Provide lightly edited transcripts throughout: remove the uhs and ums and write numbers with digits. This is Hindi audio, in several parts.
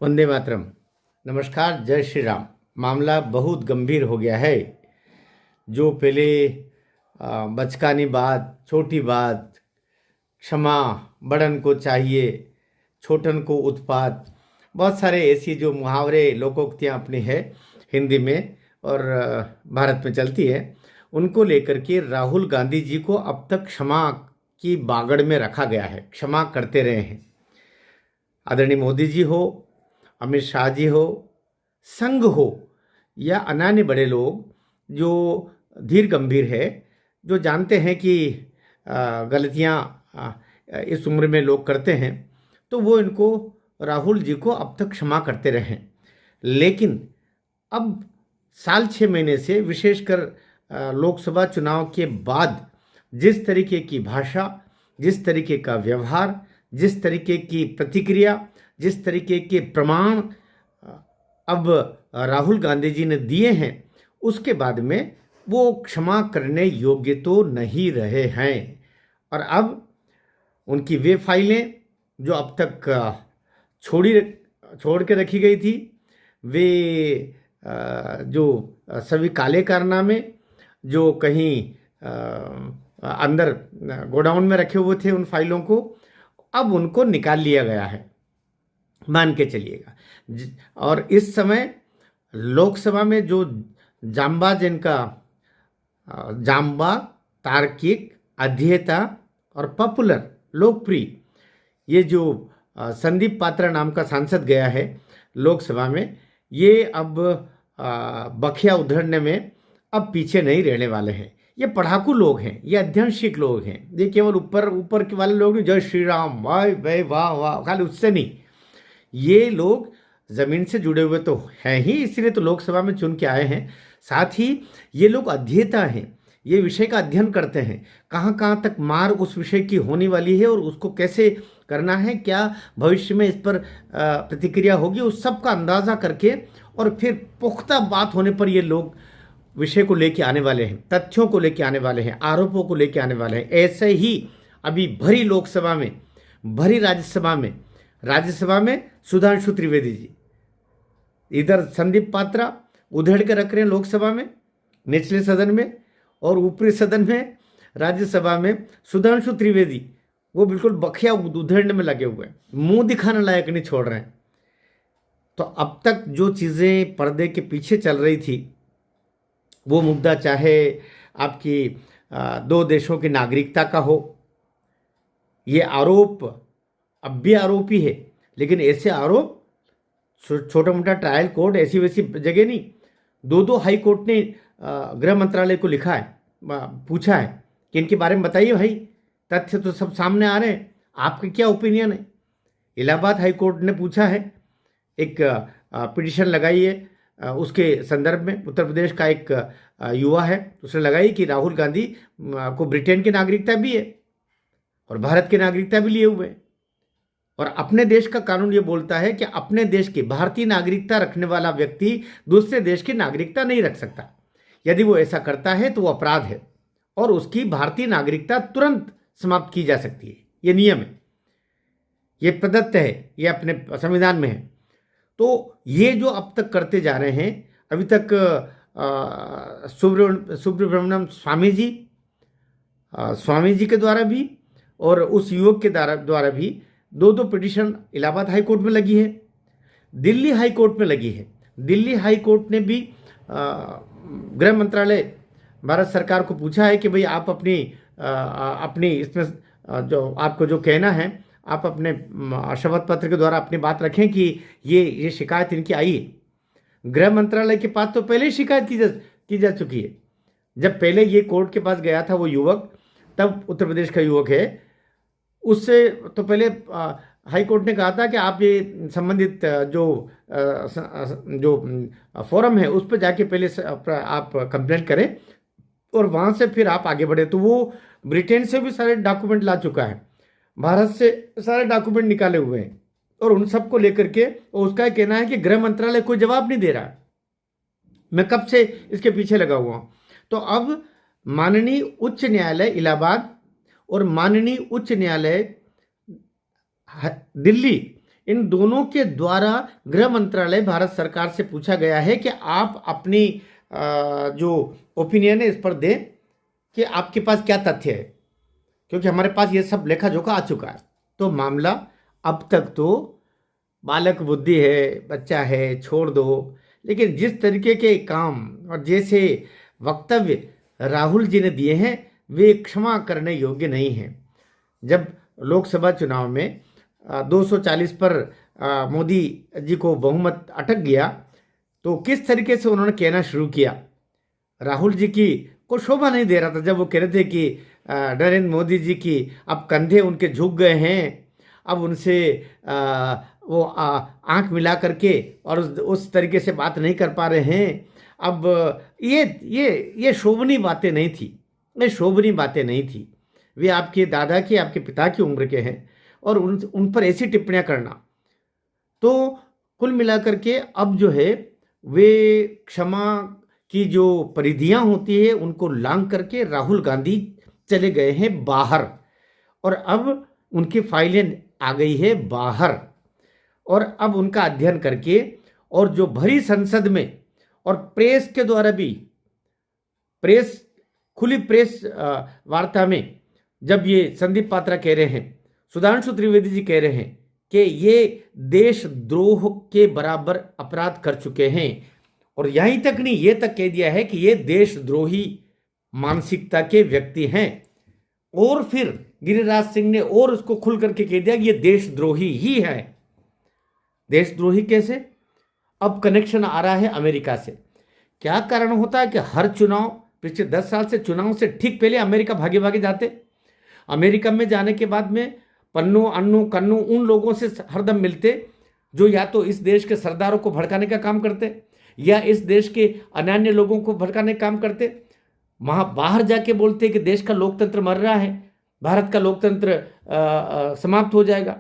वंदे मातरम। नमस्कार, जय श्री राम। मामला बहुत गंभीर हो गया है। जो पहले बचकानी बात, छोटी बात, क्षमा बड़न को चाहिए, छोटन को उत्पात, बहुत सारे ऐसी जो मुहावरे लोकोक्तियाँ अपनी है हिंदी में और भारत में चलती है, उनको लेकर के राहुल गांधी जी को अब तक क्षमा की बागड़ में रखा गया है। क्षमा करते रहे हैं। आदरणीय मोदी जी हो, अमित शाह जी हो, संघ हो या अन्य बड़े लोग जो धीर गंभीर है, जो जानते हैं कि गलतियां इस उम्र में लोग करते हैं, तो वो इनको राहुल जी को अब तक क्षमा करते रहे। लेकिन अब साल 6 महीने से, विशेषकर लोकसभा चुनाव के बाद, जिस तरीके की भाषा, जिस तरीके का व्यवहार, जिस तरीके की प्रतिक्रिया, जिस तरीके के प्रमाण अब राहुल गांधी जी ने दिए हैं, उसके बाद में वो क्षमा करने योग्य तो नहीं रहे हैं। और अब उनकी वे फाइलें जो अब तक छोड़ के रखी गई थी, वे जो सभी काले कारनामे जो कहीं अंदर गोडाउन में रखे हुए थे, उन फाइलों को अब उनको निकाल लिया गया है, मान के चलिएगा। और इस समय लोकसभा में जो जाम्बा, तार्किक, अध्येता और पॉपुलर, लोकप्रिय, ये जो संदीप पात्रा नाम का सांसद गया है लोकसभा में, ये अब बखिया उधेड़ने में अब पीछे नहीं रहने वाले हैं। ये पढ़ाकू लोग हैं, ये अध्ययनशील लोग हैं। ये केवल ऊपर के वाले लोग नहीं, जय श्री राम, भाई वाह वाह, खाली उससे नहीं। ये लोग जमीन से जुड़े हुए तो हैं ही, इसलिए तो लोकसभा में चुन के आए हैं। साथ ही ये लोग अध्येता हैं, ये विषय का अध्ययन करते हैं, कहाँ कहाँ तक मार उस विषय की होने वाली है और उसको कैसे करना है, क्या भविष्य में इस पर प्रतिक्रिया होगी, उस सब का अंदाज़ा करके और फिर पुख्ता बात होने पर ये लोग विषय को लेके आने वाले हैं, तथ्यों को लेके आने वाले हैं, आरोपों को लेके आने वाले हैं। ऐसे ही अभी भरी लोकसभा में, भरी राज्यसभा में सुधांशु त्रिवेदी जी, इधर संदीप पात्रा उधेड़ के रख रहे हैं लोकसभा में, निचले सदन में, और ऊपरी सदन में राज्यसभा में सुधांशु त्रिवेदी वो बिल्कुल बखिया उधेड़ने में लगे हुए हैं, मुंह दिखाने लायक नहीं छोड़ रहे हैं। तो अब तक जो चीज़ें पर्दे के पीछे चल रही थी, वो मुद्दा चाहे आपकी 2 देशों की नागरिकता का हो, ये आरोप अब भी आरोपी है, लेकिन ऐसे आरोप छोटा मोटा ट्रायल कोर्ट, ऐसी वैसी जगह नहीं, 2 हाई कोर्ट ने गृह मंत्रालय को लिखा है, पूछा है कि इनके बारे में बताइए भाई, तथ्य तो सब सामने आ रहे हैं, आपके क्या ओपिनियन है। इलाहाबाद हाई कोर्ट ने पूछा है, एक पिटिशन लगाई है उसके संदर्भ में। उत्तर प्रदेश का एक युवा है, उसने लगाई कि राहुल गांधी को ब्रिटेन की नागरिकता भी है और भारत की नागरिकता भी लिए हुए हैं, और अपने देश का कानून ये बोलता है कि अपने देश की भारतीय नागरिकता रखने वाला व्यक्ति दूसरे देश की नागरिकता नहीं रख सकता। यदि वो ऐसा करता है तो वो अपराध है और उसकी भारतीय नागरिकता तुरंत समाप्त की जा सकती है। ये नियम है, ये प्रदत्त है, ये अपने संविधान में है। तो ये जो अब तक करते जा रहे हैं, अभी तक सुब्रमण्यम स्वामी जी के द्वारा भी और उस युवक के द्वारा भी 2 पिटिशन इलाहाबाद हाई कोर्ट में लगी है, दिल्ली हाई कोर्ट में लगी है। दिल्ली हाई कोर्ट ने भी गृह मंत्रालय, भारत सरकार को पूछा है कि भाई आप अपनी इसमें जो आपको जो कहना है, आप अपने शपथ पत्र के द्वारा अपनी बात रखें कि ये शिकायत इनकी आई है। गृह मंत्रालय के पास तो पहले ही शिकायत की जा चुकी है। जब पहले ये कोर्ट के पास गया था वो युवक, तब उत्तर प्रदेश का युवक है, उससे तो पहले हाई कोर्ट ने कहा था कि आप ये संबंधित जो फोरम है उस पर जाके पहले आप कंप्लेंट करें और वहाँ से फिर आप आगे बढ़े। तो वो ब्रिटेन से भी सारे डॉक्यूमेंट ला चुका है, भारत से सारे डॉक्यूमेंट निकाले हुए हैं, और उन सब को लेकर के उसका कहना है कि गृह मंत्रालय कोई जवाब नहीं दे रहा है, मैं कब से इसके पीछे लगा हुआ हूँ। तो अब माननीय उच्च न्यायालय इलाहाबाद और माननीय उच्च न्यायालय दिल्ली, इन दोनों के द्वारा गृह मंत्रालय भारत सरकार से पूछा गया है कि आप अपनी जो ओपिनियन है इस पर दें कि आपके पास क्या तथ्य है, क्योंकि हमारे पास ये सब लेखा जोखा आ चुका है। तो मामला अब तक तो बालक बुद्धि है, बच्चा है, छोड़ दो, लेकिन जिस तरीके के काम और जैसे वक्तव्य राहुल जी ने दिए हैं वे क्षमा करने योग्य नहीं हैं। जब लोकसभा चुनाव में 240 पर मोदी जी को बहुमत अटक गया तो किस तरीके से उन्होंने कहना शुरू किया, राहुल जी की को शोभा नहीं दे रहा था जब वो कह रहे थे कि नरेंद्र मोदी जी की अब कंधे उनके झुक गए हैं, अब उनसे वो आंख मिला करके और उस तरीके से बात नहीं कर पा रहे हैं। अब ये शोभनीय बातें नहीं थी, ये शोभनीय बातें नहीं थी। वे आपके दादा की, आपके पिता की उम्र के हैं और उन पर ऐसी टिप्पणियां करना, तो कुल मिलाकर के अब जो है वे क्षमा की जो परिधियां होती है उनको लांघ करके राहुल गांधी चले गए हैं बाहर, और अब उनकी फाइलें आ गई है बाहर, और अब उनका अध्ययन करके और जो भरी संसद में और प्रेस के द्वारा भी, प्रेस खुली प्रेस वार्ता में जब ये संदीप पात्रा कह रहे हैं, सुधांशु त्रिवेदी जी कह रहे हैं कि ये देशद्रोह के बराबर अपराध कर चुके हैं, और यहीं तक नहीं, ये तक कह दिया है कि ये देशद्रोही मानसिकता के व्यक्ति हैं। और फिर गिरिराज सिंह ने और उसको खुल करके कह दिया कि ये देशद्रोही ही है। देशद्रोही कैसे? अब कनेक्शन आ रहा है अमेरिका से। क्या कारण होता है कि हर चुनाव पिछले 10 साल से, चुनाव से ठीक पहले अमेरिका भागे भागे जाते। अमेरिका में जाने के बाद में पन्नू अन्नू कन्नू उन लोगों से हरदम मिलते जो या तो इस देश के सरदारों को भड़काने का काम करते या इस देश के अन्यान्य लोगों को भड़काने का काम करते। वहाँ बाहर जाके बोलते कि देश का लोकतंत्र मर रहा है, भारत का लोकतंत्र समाप्त हो जाएगा।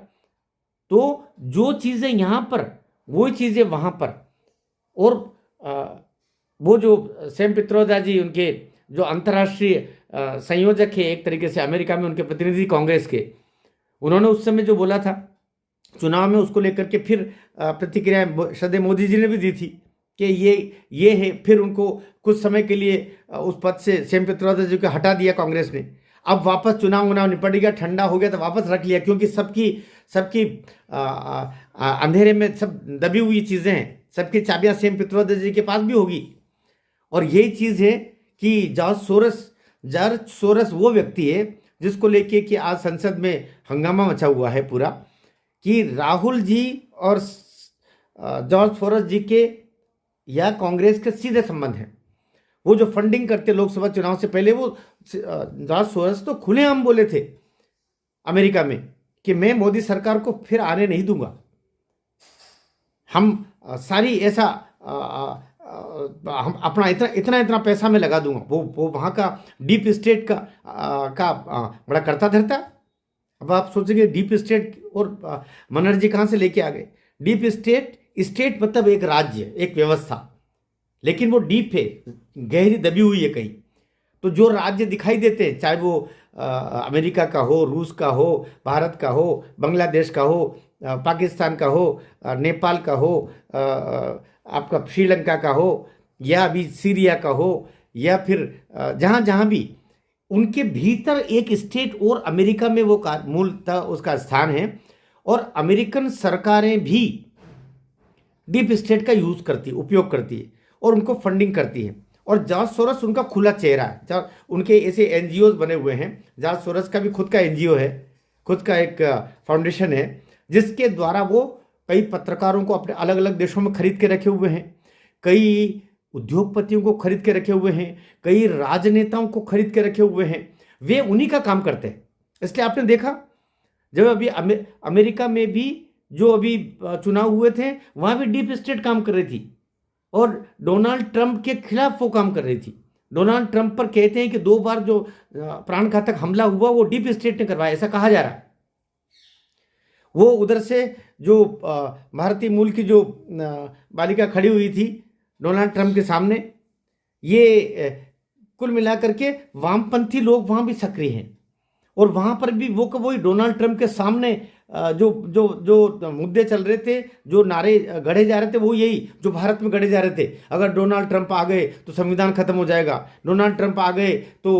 तो जो चीज़ें यहाँ पर वही चीज़ें वहाँ पर। और वो जो सैम पित्रोदा जी, उनके जो अंतर्राष्ट्रीय संयोजक है एक तरीके से अमेरिका में, उनके प्रतिनिधि कांग्रेस के, उन्होंने उस समय जो बोला था चुनाव में, उसको लेकर के फिर प्रतिक्रिया श्रद्धेय मोदी जी ने भी दी थी कि ये है। फिर उनको कुछ समय के लिए उस पद से सैम पित्रोदा जी को हटा दिया कांग्रेस ने। अब वापस चुनाव निपट गया, ठंडा हो गया तो वापस रख लिया, क्योंकि सबकी अंधेरे में सब दबी हुई चीज़ें हैं, सबकी चाबियां सैम पित्रोदा जी के पास भी होगी। और यही चीज़ है कि जॉर्ज सोरस वो व्यक्ति है जिसको लेके कि आज संसद में हंगामा मचा हुआ है पूरा, कि राहुल जी और जॉर्ज सोरस जी के या कांग्रेस के सीधे संबंध हैं। वो जो फंडिंग करते लोकसभा चुनाव से पहले, वो जॉर्ज सोरस तो खुलेआम बोले थे अमेरिका में कि मैं मोदी सरकार को फिर आने नहीं दूंगा, हम सारी ऐसा हम अपना इतना पैसा मैं लगा दूंगा। वो वहाँ का डीप स्टेट का बड़ा करता धरता। अब आप सोचेंगे डीप स्टेट और बनर्जी कहाँ से लेके आ गए? डीप स्टेट मतलब एक राज्य, एक व्यवस्था, लेकिन वो डीप है, गहरी दबी हुई है कहीं। तो जो राज्य दिखाई देते हैं, चाहे वो अमेरिका का हो, रूस का हो, भारत का हो, बांग्लादेश का हो, पाकिस्तान का हो, नेपाल का हो, आपका श्रीलंका का हो, या अभी सीरिया का हो, या फिर जहाँ भी, उनके भीतर एक स्टेट और अमेरिका में वो मूलतः उसका स्थान है। और अमेरिकन सरकारें भी डीप स्टेट का उपयोग करती है और उनको फंडिंग करती है। और जॉर्ज सोरस उनका खुला चेहरा है। उनके ऐसे एनजीओ बने हुए हैं। जॉर्ज सोरस का भी खुद का एनजीओ है, खुद का एक फाउंडेशन है, जिसके द्वारा वो कई पत्रकारों को अपने अलग अलग देशों में खरीद के रखे हुए हैं, कई उद्योगपतियों को खरीद के रखे हुए हैं, कई राजनेताओं को खरीद के रखे हुए हैं। वे उन्हीं का काम करते हैं। इसलिए आपने देखा जब अभी अमेरिका में भी जो अभी चुनाव हुए थे, वहाँ भी डीप स्टेट काम कर रही थी और डोनाल्ड ट्रंप के खिलाफ वो काम कर रही थी। डोनाल्ड ट्रंप पर कहते हैं कि 2 बार जो प्राणघातक हमला हुआ वो डीप स्टेट ने करवाया, ऐसा कहा जा रहा है। वो उधर से जो भारतीय मूल की जो बालिका खड़ी हुई थी डोनाल्ड ट्रंप के सामने, ये कुल मिलाकर के वामपंथी लोग वहाँ भी सक्रिय हैं। और वहाँ पर भी वो वही डोनाल्ड ट्रंप के सामने जो जो जो मुद्दे चल रहे थे, जो नारे गढ़े जा रहे थे, वो यही जो भारत में गढ़े जा रहे थे। अगर डोनाल्ड ट्रंप आ गए तो संविधान खत्म हो जाएगा, डोनाल्ड ट्रंप आ गए तो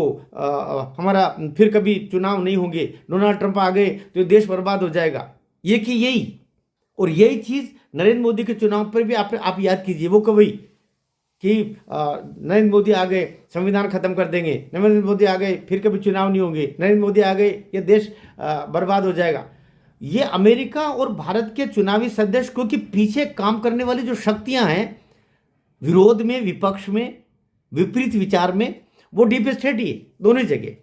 हमारा फिर कभी चुनाव नहीं होंगे, डोनाल्ड ट्रंप आ गए तो देश बर्बाद हो जाएगा, ये कि यही। और यही चीज़ नरेंद्र मोदी के चुनाव पर भी आप याद कीजिए, वो कभी कि नरेंद्र मोदी आ गए संविधान खत्म कर देंगे, नरेंद्र मोदी आ गए फिर कभी चुनाव नहीं होंगे, नरेंद्र मोदी आ गए ये देश बर्बाद हो जाएगा। ये अमेरिका और भारत के चुनावी संदेशों के पीछे काम करने वाली जो शक्तियां हैं, विरोध में, विपक्ष में, विपरीत विचार में, वो डीप स्टेट ही है। दोनों जगह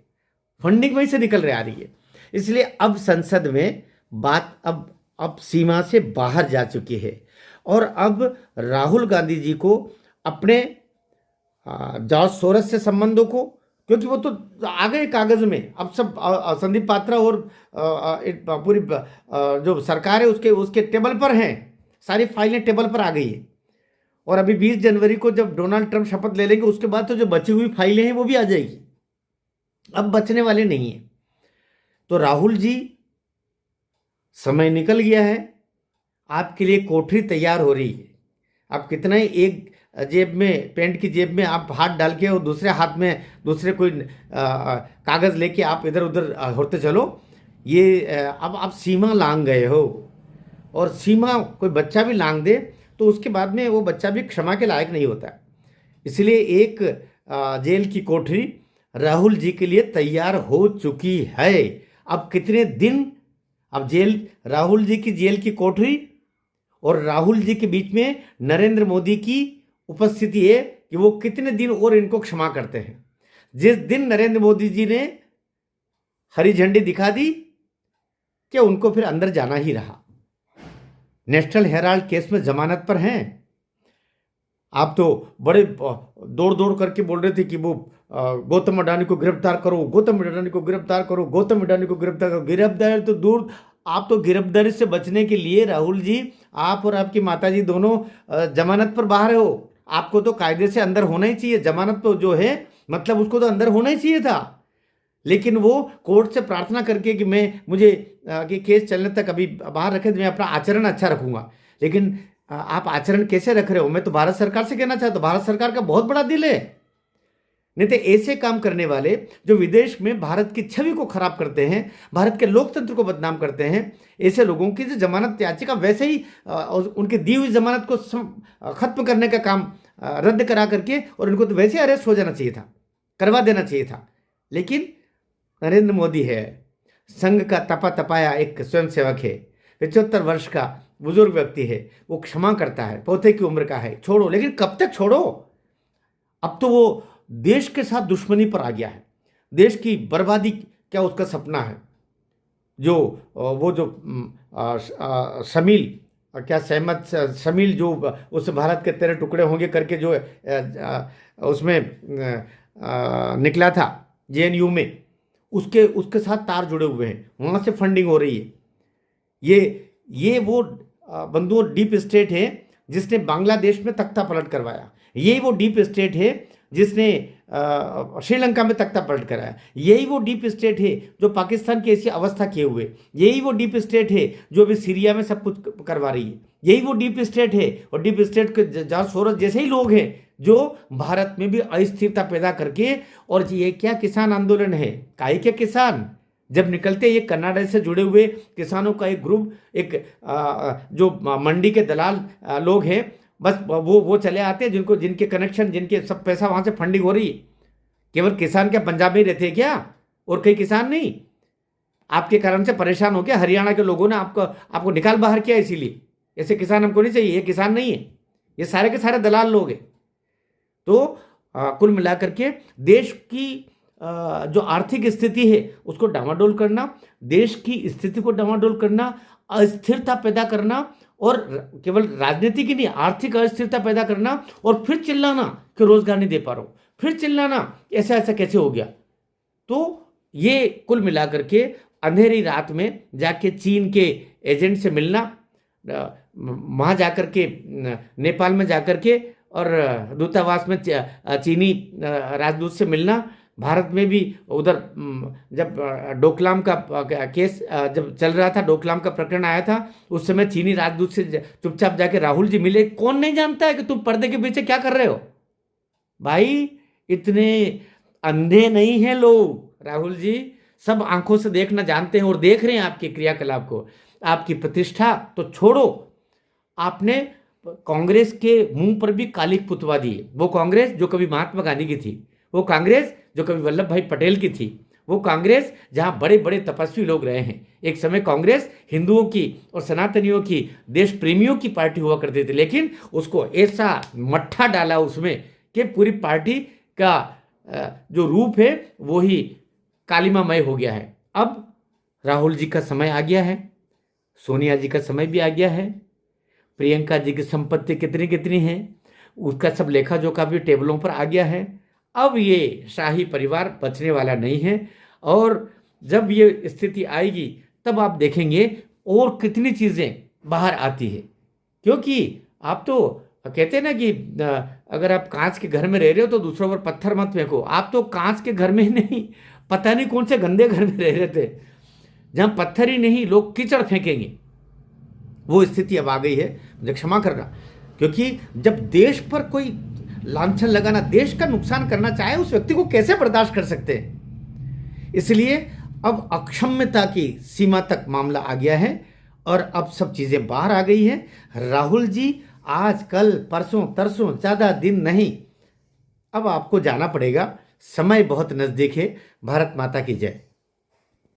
फंडिंग वहीं से निकल रही आ रही है। इसलिए अब संसद में बात अब सीमा से बाहर जा चुकी है और अब राहुल गांधी जी को अपने जॉर्ज सोरस से संबंधों को, क्योंकि वो तो आ गए कागज में, अब सब संदीप पात्रा और पूरी जो सरकार है उसके टेबल पर हैं, सारी फाइलें टेबल पर आ गई है। और अभी 20 जनवरी को जब डोनाल्ड ट्रंप शपथ ले लेंगे उसके बाद तो जो बची हुई फाइलें हैं वो भी आ जाएगी, अब बचने वाले नहीं है। तो राहुल जी, समय निकल गया है, आपके लिए कोठरी तैयार हो रही है। आप कितना ही एक जेब में, पेंट की जेब में आप हाथ डाल के और दूसरे हाथ में दूसरे कोई कागज़ लेके आप इधर उधर होते चलो, ये अब आप सीमा लांघ गए हो। और सीमा कोई बच्चा भी लांघ दे तो उसके बाद में वो बच्चा भी क्षमा के लायक नहीं होता। इसलिए एक जेल की कोठरी राहुल जी के लिए तैयार हो चुकी है। अब कितने दिन, अब राहुल जी की जेल की कोठरी और राहुल जी के बीच में नरेंद्र मोदी की उपस्थिति है कि वो कितने दिन और इनको क्षमा करते हैं। जिस दिन नरेंद्र मोदी जी ने हरी झंडी दिखा दी कि उनको फिर अंदर जाना ही रहा। नेशनल हेराल्ड केस में जमानत पर हैं। आप तो बड़े दौड़ दौड़ करके बोल रहे थे कि वो गौतम अडानी को गिरफ्तार करो, गौतम अडानी को गिरफ्तार करो, गौतम अडानी को गिरफ्तार करो। गिरफ्तारी तो दूर, आप तो गिरफ्तारी से बचने के लिए राहुल जी, आप और आपकी माताजी दोनों जमानत पर बाहर हो। आपको तो कायदे से अंदर होना ही चाहिए, जमानत तो जो है मतलब उसको तो अंदर होना ही चाहिए था। लेकिन वो कोर्ट से प्रार्थना करके कि मुझे कि केस चलने तक अभी बाहर रखे तो मैं अपना आचरण अच्छा रखूंगा। लेकिन आप आचरण कैसे रख रहे हो? मैं तो भारत सरकार से कहना चाहता हूं, भारत सरकार का बहुत बड़ा दिल है। नहीं तो ऐसे काम करने वाले जो विदेश में भारत की छवि को खराब करते हैं, भारत के लोकतंत्र को बदनाम करते हैं, ऐसे लोगों की जो जमानत याचिका, वैसे ही उनकी दी हुई जमानत को खत्म करने का काम रद्द करा करके, और उनको तो वैसे अरेस्ट हो जाना चाहिए था, करवा देना चाहिए था। लेकिन नरेंद्र मोदी है, संघ का तपा तपाया एक स्वयंसेवक है, 75 वर्ष का बुजुर्ग व्यक्ति है, वो क्षमा करता है, पौधे की उम्र का है, छोड़ो। लेकिन कब तक छोड़ो? अब तो वो देश के साथ दुश्मनी पर आ गया है। देश की बर्बादी क्या उसका सपना है? जो वो जो शमील, क्या सहमत शमील, जो उस भारत के 13 टुकड़े होंगे करके जो उसमें निकला था जेएनयू में, उसके साथ तार जुड़े हुए हैं, वहाँ से फंडिंग हो रही है। ये वो बंधुओं डीप स्टेट है जिसने बांग्लादेश में तख्ता पलट करवाया। यही वो डीप स्टेट है जिसने श्रीलंका में तख्ता पलट कराया। यही वो डीप स्टेट है जो पाकिस्तान की ऐसी अवस्था किए हुए। यही वो डीप स्टेट है जो अभी सीरिया में सब कुछ करवा रही है। यही वो डीप स्टेट है, और डीप स्टेट के जॉर्ज सोरोस जैसे ही लोग हैं जो भारत में भी अस्थिरता पैदा करके। और ये क्या किसान आंदोलन है? काहे के किसान? जब निकलते ये कनाडा से जुड़े हुए किसानों का एक ग्रुप, एक जो मंडी के दलाल लोग हैं, बस वो चले आते हैं, जिनके कनेक्शन, जिनके सब पैसा वहाँ से फंडिंग हो रही है। केवल किसान क्या पंजाब में रहते हैं क्या? और कई किसान नहीं? आपके कारण से परेशान हो गया हरियाणा के लोगों ने आपको निकाल बाहर किया, इसीलिए ऐसे किसान हमको नहीं चाहिए। ये किसान नहीं है, ये सारे के सारे दलाल लोग हैं। तो कुल मिलाकर के देश की जो आर्थिक स्थिति है उसको डामाडोल करना, देश की स्थिति को डामाडोल करना, अस्थिरता पैदा करना, और केवल राजनीति की नहीं, आर्थिक अस्थिरता पैदा करना, और फिर चिल्लाना कि रोजगार नहीं दे पा रहा हूं, फिर चिल्लाना ऐसा कैसे हो गया। तो ये कुल मिलाकर के अंधेरी रात में जाके चीन के एजेंट से मिलना, वहाँ जाकर के नेपाल में जाकर के और दूतावास में चीनी राजदूत से मिलना, भारत में भी उधर जब डोकलाम का केस जब चल रहा था, डोकलाम का प्रकरण आया था, उस समय चीनी राजदूत से चुपचाप जाके राहुल जी मिले। कौन नहीं जानता है कि तुम पर्दे के पीछे क्या कर रहे हो? भाई इतने अंधे नहीं हैं लोग, राहुल जी सब आंखों से देखना जानते हैं और देख रहे हैं आपके क्रियाकलाप को। आपकी प्रतिष्ठा तो छोड़ो, आपने कांग्रेस के मुंह पर भी कालिक पुतवा दी। वो कांग्रेस जो कभी महात्मा गांधी की थी, वो कांग्रेस जो कभी वल्लभ भाई पटेल की थी, वो कांग्रेस जहां बड़े बड़े तपस्वी लोग रहे हैं। एक समय कांग्रेस हिंदुओं की और सनातनियों की, देश प्रेमियों की पार्टी हुआ करती थी, लेकिन उसको ऐसा मट्ठा डाला उसमें कि पूरी पार्टी का जो रूप है वो ही कालिमामय हो गया है। अब राहुल जी का समय आ गया है, सोनिया जी का समय भी आ गया है, प्रियंका जी की संपत्ति कितनी कितनी है उसका सब लेखा जोखा भी टेबलों पर आ गया है। अब ये शाही परिवार बचने वाला नहीं है, और जब ये स्थिति आएगी तब आप देखेंगे और कितनी चीज़ें बाहर आती है। क्योंकि आप तो कहते हैं ना कि अगर आप कांच के घर में रह रहे हो तो दूसरों पर पत्थर मत फेंको। आप तो कांच के घर में ही नहीं, पता नहीं कौन से गंदे घर में रह रहे थे जहां पत्थर ही नहीं लोग कीचड़ फेंकेंगे। वो स्थिति अब आ गई है, मुझे क्षमा करना। क्योंकि जब देश पर कोई लांछन लगाना, देश का नुकसान करना चाहे, उस व्यक्ति को कैसे बर्दाश्त कर सकते हैं? इसलिए अब अक्षम्यता की सीमा तक मामला आ गया है और अब सब चीजें बाहर आ गई हैं। राहुल जी आज कल परसों तरसों, ज्यादा दिन नहीं, अब आपको जाना पड़ेगा, समय बहुत नजदीक है। भारत माता की जय।